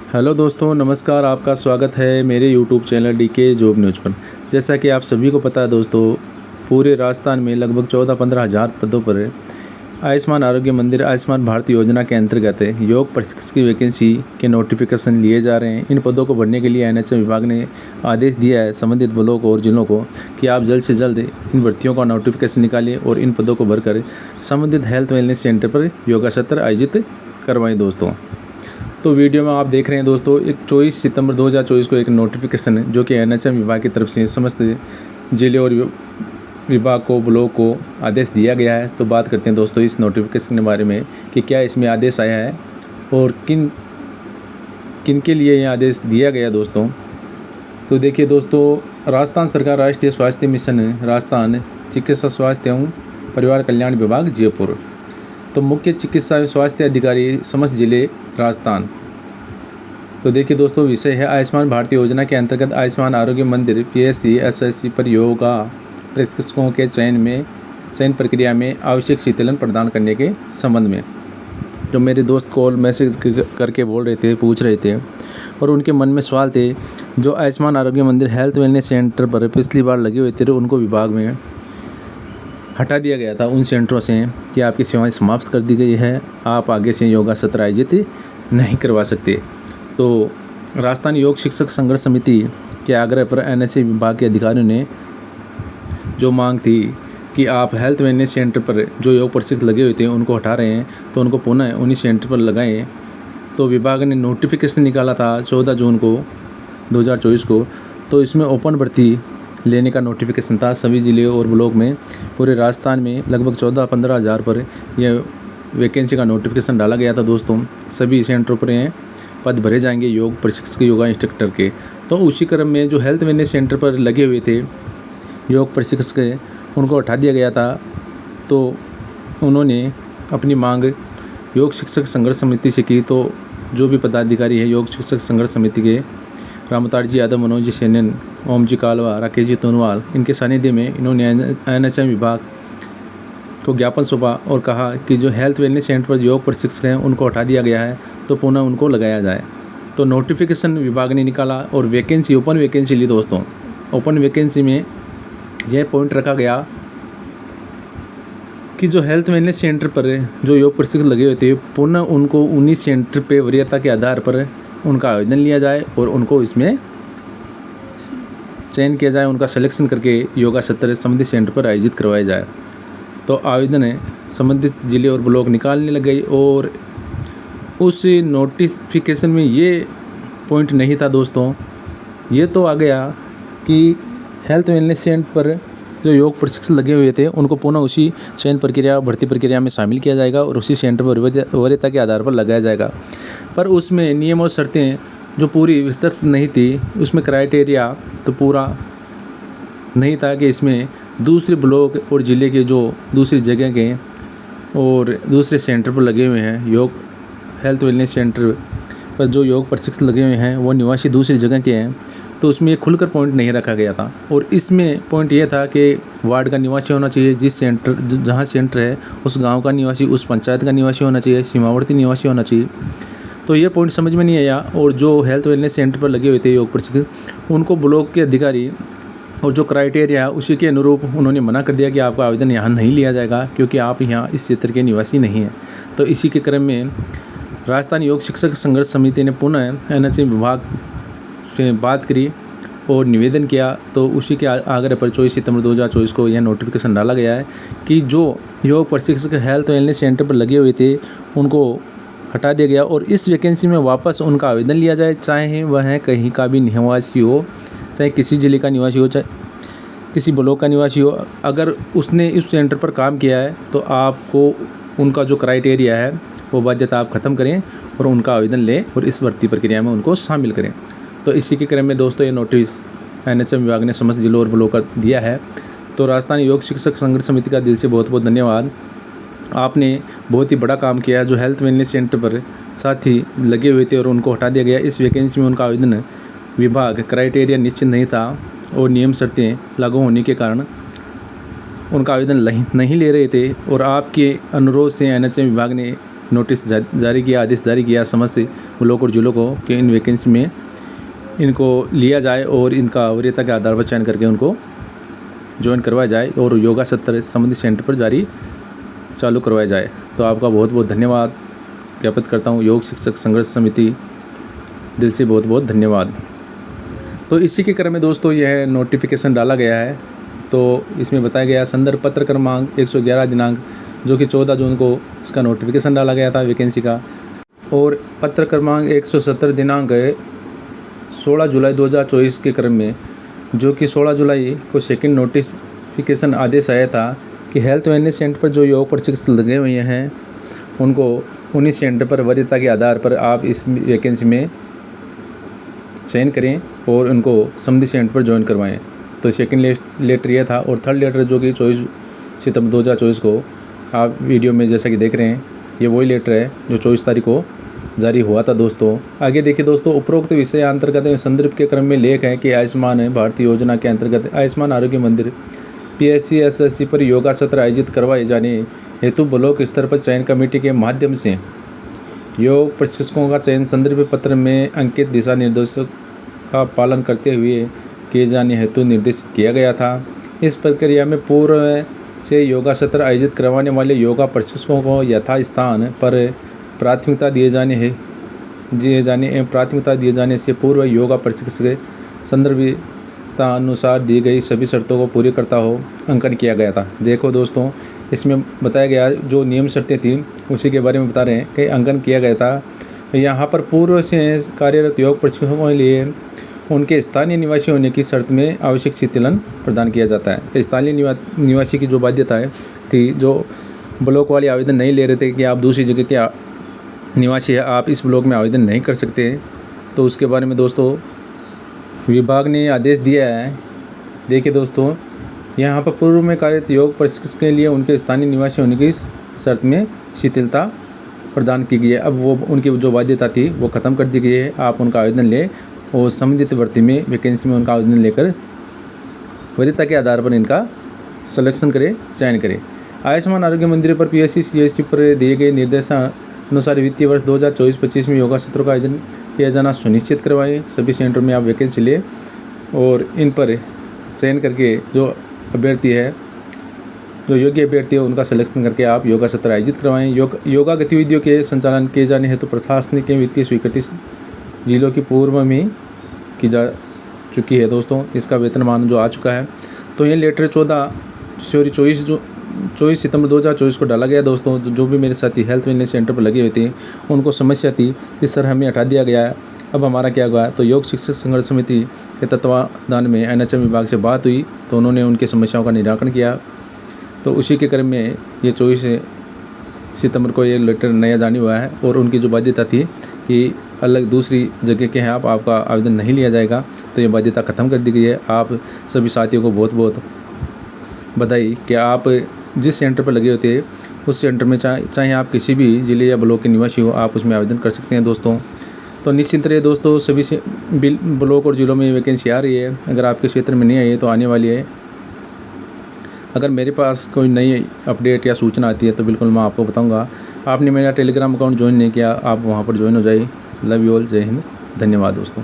Hello दोस्तों, नमस्कार। आपका स्वागत है मेरे YouTube channel DK job news पर। जैसा कि आप सभी को पता है दोस्तों, पूरे राजस्थान में लगभग 14-15 हज़ार पदों पर आयुष्मान आरोग्य मंदिर आयुष्मान भारत योजना के अंतर्गत योग प्रशिक्षक की वैकेंसी के नोटिफिकेशन लिए जा रहे हैं। इन पदों को भरने के लिए एनएचएम विभाग ने आदेश दिया है संबंधित ब्लॉक और जिलों को कि आप जल्द से जल्द इन भर्तियों का नोटिफिकेशन निकालिए और इन पदों को भरकर संबंधित हेल्थ वेलनेस सेंटर पर योगा सत्र आयोजित करवाएं दोस्तों। तो वीडियो में आप देख रहे हैं दोस्तों, एक 24 सितंबर 2024 को एक नोटिफिकेशन है जो कि एनएचएम विभाग की तरफ से समस्त जिले और विभाग को ब्लॉक को आदेश दिया गया है। तो बात करते हैं दोस्तों इस नोटिफिकेशन के बारे में कि क्या इसमें आदेश आया है और किन किन के लिए यह आदेश दिया गया दोस्तों। तो देखिए दोस्तों, राजस्थान सरकार राष्ट्रीय स्वास्थ्य मिशन राजस्थान चिकित्सा स्वास्थ्य एवं परिवार कल्याण विभाग जयपुर, तो मुख्य चिकित्सा एवं स्वास्थ्य अधिकारी समस्त जिले राजस्थान। तो देखिए दोस्तों, विषय है आयुष्मान भारत योजना के अंतर्गत आयुष्मान आरोग्य मंदिर पीएचसी एसएससी पर योगा प्रशिक्षकों के चयन प्रक्रिया में आवश्यक शीतलन प्रदान करने के संबंध में। जो मेरे दोस्त कॉल मैसेज करके बोल रहे थे, पूछ रहे थे और उनके मन में सवाल थे, जो आयुष्मान आरोग्य मंदिर हेल्थ वेलनेस सेंटर पर पिछली बार लगे हुए थे उनको विभाग में हटा दिया गया था उन सेंटरों से कि आपकी सेवाएं समाप्त कर दी गई है, आप आगे से योगा सत्र आयोजित नहीं करवा सकते। तो राजस्थान योग शिक्षक संघर्ष समिति के आग्रह पर एनएचएम विभाग के अधिकारियों ने जो मांग थी कि आप हेल्थ वेलनेस सेंटर पर जो योग प्रशिक्षक लगे हुए थे उनको हटा रहे हैं तो उनको पुनः उन्हीं सेंटर पर लगाएं। तो विभाग ने नोटिफिकेशन निकाला था 14 जून को 2024 को। तो इसमें ओपन भर्ती लेने का नोटिफिकेशन था सभी जिले और ब्लॉक में। पूरे राजस्थान में लगभग 14-15 हज़ार पर यह वैकेंसी का नोटिफिकेशन डाला गया था दोस्तों। सभी सेंटरों पर यह पद भरे जाएंगे योग प्रशिक्षक योगा इंस्ट्रक्टर के। तो उसी क्रम में जो हेल्थ वेलनेस सेंटर पर लगे हुए थे योग प्रशिक्षक उनको हटा दिया गया था। तो उन्होंने अपनी मांग योग शिक्षक संघर्ष समिति से की। तो जो भी पदाधिकारी है योग शिक्षक संघर्ष समिति के रामतार जी यादव, मनोज जी सेनन, ओम जी कालवा, राकेश जी तोनवाल, इनके सानिध्य में इन्होंने एनएचएम विभाग को ज्ञापन सौंपा और कहा कि जो हेल्थ वेलनेस सेंटर पर योग प्रशिक्षक हैं उनको हटा दिया गया है तो पुनः उनको लगाया जाए। तो नोटिफिकेशन विभाग ने निकाला और वैकेंसी ओपन वैकेंसी ली दोस्तों। ओपन वैकेंसी में यह पॉइंट रखा गया कि जो हेल्थ वेलनेस सेंटर पर जो योग प्रशिक्षक लगे हुए थे पुनः उनको उन्हीं सेंटर पर वरीयता के आधार पर उनका आवेदन लिया जाए और उनको इसमें चयन किया जाए, उनका सिलेक्शन करके योगा सत्र संबंधित सेंटर पर आयोजित करवाया जाए। तो आवेदन संबंधित जिले और ब्लॉक निकालने लग गई और उस नोटिफिकेशन में ये पॉइंट नहीं था दोस्तों। ये तो आ गया कि हेल्थ वेलनेस सेंटर पर जो योग प्रशिक्षक लगे हुए थे उनको पुनः उसी चयन प्रक्रिया भर्ती प्रक्रिया में शामिल किया जाएगा और उसी सेंटर पर वरीयता के आधार पर लगाया जाएगा। पर उसमें नियम और शर्तें जो पूरी विस्तृत नहीं थी, उसमें क्राइटेरिया तो पूरा नहीं था कि इसमें दूसरे ब्लॉक और ज़िले के जो दूसरी जगह के और दूसरे सेंटर पर लगे हुए हैं योग हेल्थ वेलनेस सेंटर पर जो योग प्रशिक्षक लगे हुए हैं वो निवासी दूसरी जगह के हैं। तो उसमें एक खुलकर पॉइंट नहीं रखा गया था और इसमें पॉइंट ये था कि वार्ड का निवासी होना चाहिए, जिस सेंटर जहाँ सेंटर है उस गांव का निवासी, उस पंचायत का निवासी होना चाहिए, सीमावर्ती निवासी होना चाहिए। तो ये पॉइंट समझ में नहीं आया और जो हेल्थ वेलनेस सेंटर पर लगे हुए थे योग प्रशिक्षक उनको ब्लॉक के अधिकारी और जो क्राइटेरिया है उसी के अनुरूप उन्होंने मना कर दिया कि आपका आवेदन यहाँ नहीं लिया जाएगा क्योंकि आप यहाँ इस क्षेत्र के निवासी नहीं हैं। तो इसी के क्रम में राजस्थान योग शिक्षक संघर्ष समिति ने पुनः एनएचएम विभाग से बात करी और निवेदन किया। तो उसी के आग्रह पर 24 सितंबर 2024 को यह नोटिफिकेशन डाला गया है कि जो योग प्रशिक्षक हेल्थ वेलनेस सेंटर पर लगे हुए थे उनको हटा दिया गया और इस वैकेंसी में वापस उनका आवेदन लिया जाए, चाहे वह कहीं का भी निवासी हो, चाहे किसी ज़िले का निवासी हो, चाहे किसी ब्लॉक का निवासी हो। अगर उसने इस सेंटर पर काम किया है तो आपको उनका जो क्राइटेरिया है वो बाध्यता आप ख़त्म करें और उनका आवेदन लें और इस भर्ती प्रक्रिया में उनको शामिल करें। तो इसी के क्रम में दोस्तों ये नोटिस एनएचएम विभाग ने समस्त जिलों और ब्लॉक का दिया है। तो राजस्थान योग शिक्षक संघर्ष समिति का दिल से बहुत बहुत धन्यवाद। आपने बहुत ही बड़ा काम किया है। जो हेल्थ वेलनेस सेंटर पर साथी लगे हुए थे और उनको हटा दिया गया, इस वैकेंसी में उनका आवेदन विभाग क्राइटेरिया निश्चित नहीं था और नियम शर्तें लागू होने के कारण उनका आवेदन नहीं ले रहे थे और आपके अनुरोध से एनएचएम विभाग ने नोटिस जारी किया, आदेश जारी किया समस्त ब्लॉक और जिलों को कि इन वैकेंसी में इनको लिया जाए और इनका वरीयता के आधार पर चयन करके उनको ज्वाइन करवाया जाए और योगा सत्र संबंधित सेंटर पर जारी चालू करवाया जाए। तो आपका बहुत बहुत धन्यवाद ज्ञापित करता हूँ। योग शिक्षक संघर्ष समिति दिल से बहुत बहुत धन्यवाद। तो इसी के क्रम में दोस्तों यह नोटिफिकेशन डाला गया है। तो इसमें बताया गया संदर्भ पत्र क्रमांक 111 दिनांक जो कि 14 जून को इसका नोटिफिकेशन डाला गया था वैकेंसी का, और पत्र क्रमांक 170 दिनांक 16 जुलाई 2024 के क्रम में जो कि 16 जुलाई को सेकंड नोटिफिकेशन आदेश आया था कि हेल्थ वेलनेस सेंटर पर जो योग प्रशिक्षक लगे हुए हैं उनको उन्हीं सेंटर पर वरीयता के आधार पर आप इस वैकेंसी में चयन करें और उनको संबंधित सेंटर पर ज्वाइन करवाएं। तो सेकंड लेटर यह था, और थर्ड लेटर जो कि 24 सितंबर 2024 को आप वीडियो में जैसा कि देख रहे हैं ये वही लेटर है जो 24 तारीख को जारी हुआ था दोस्तों। आगे देखिए दोस्तों, उपरोक्त विषय अंतर्गत संदर्भ के क्रम में लेख है कि आयुष्मान भारत योजना के अंतर्गत आयुष्मान आरोग्य मंदिर PSC SSC पर योगा सत्र आयोजित करवाए जाने हेतु ब्लॉक स्तर पर चयन कमेटी के माध्यम से योग प्रशिक्षकों का चयन संदर्भ पत्र में अंकित दिशा निर्देशों का पालन करते हुए किए जाने हेतु निर्देशित किया गया था। इस प्रक्रिया में पूर्व से योगा सत्र आयोजित करवाने वाले योगा प्रशिक्षकों को यथास्थान पर प्राथमिकता दिए जाने एवं प्राथमिकता दिए जाने से पूर्व योगा प्रशिक्षक संदर्भिता अनुसार दी गई सभी शर्तों को पूरी करता हो अंकन किया गया था। देखो दोस्तों, इसमें बताया गया जो नियम शर्तें थी उसी के बारे में बता रहे हैं कि अंकन किया गया था। यहाँ पर पूर्व से कार्यरत योग प्रशिक्षकों के लिए उनके स्थानीय निवासी होने की शर्त में आवश्यक शिथिलन प्रदान किया जाता है। स्थानीय निवासी की जो बाध्यताएँ थी, जो ब्लॉक वाले आवेदन नहीं ले रहे थे कि आप दूसरी जगह के निवासी है, आप इस ब्लॉक में आवेदन नहीं कर सकते, तो उसके बारे में दोस्तों विभाग ने आदेश दिया है। देखिए दोस्तों, यहाँ पर पूर्व में कार्यरत योग प्रशिक्षक के लिए उनके स्थानीय निवासी होने की शर्त में शिथिलता प्रदान की गई है। अब वो उनकी जो बाध्यता थी वो ख़त्म कर दी गई है। आप उनका आवेदन लें और संबंधित भर्ती में वैकेंसी में उनका आवेदन लेकर वरीयता के आधार पर इनका सिलेक्शन करें, चयन करें। आयुष्मान आरोग्य मंदिर पर PSC CSC पर दिए गए निर्देशानुसार वित्तीय वर्ष 2024-25 में योगा सत्रों का आयोजन किया जाना सुनिश्चित करवाएं। सभी सेंटर में आप वैकेंसी लें और इन पर चयन करके जो अभ्यर्थी है, जो योग्य अभ्यर्थी है, उनका सिलेक्शन करके आप योगा सत्र आयोजित करवाएं। योगा गतिविधियों के संचालन किए जाने हेतु प्रशासनिक वित्तीय स्वीकृति जिलों की पूर्व में की जा चुकी है दोस्तों। इसका वेतनमान जो आ चुका है। तो ये लेटर 24 सितंबर 2024 को डाला गया दोस्तों। जो भी मेरे साथी हेल्थ वेलनेस सेंटर पर लगे हुए थे उनको समस्या थी कि सर हमें हटा दिया गया है, अब हमारा क्या हुआ। तो योग शिक्षक संघर्ष समिति के तत्वाधान में NHM विभाग से बात हुई तो उन्होंने उनकी समस्याओं का निराकरण किया। तो उसी के क्रम में ये 24 सितंबर को ये लेटर नया जारी हुआ है और उनकी जो बाध्यता थी कि अलग दूसरी जगह के हैं आपका आवेदन नहीं लिया जाएगा, तो ये बाध्यता ख़त्म कर दी गई है। आप सभी साथियों को बहुत बहुत बधाई कि आप जिस सेंटर पर लगे होते उस सेंटर में चाहे आप किसी भी ज़िले या ब्लॉक के निवासी हो, आप उसमें आवेदन कर सकते हैं दोस्तों। तो निश्चिंत रहिए दोस्तों, सभी से ब्लॉक और ज़िलों में वैकेंसी आ रही है। अगर आपके क्षेत्र में नहीं आई है तो आने वाली है। अगर मेरे पास कोई नई अपडेट या सूचना आती है तो बिल्कुल मैं आपको बताऊंगा। आपने मेरा टेलीग्राम अकाउंट ज्वाइन नहीं किया, आप वहां पर ज्वाइन हो जाइए। लव यू ऑल, जय हिंद, धन्यवाद दोस्तों।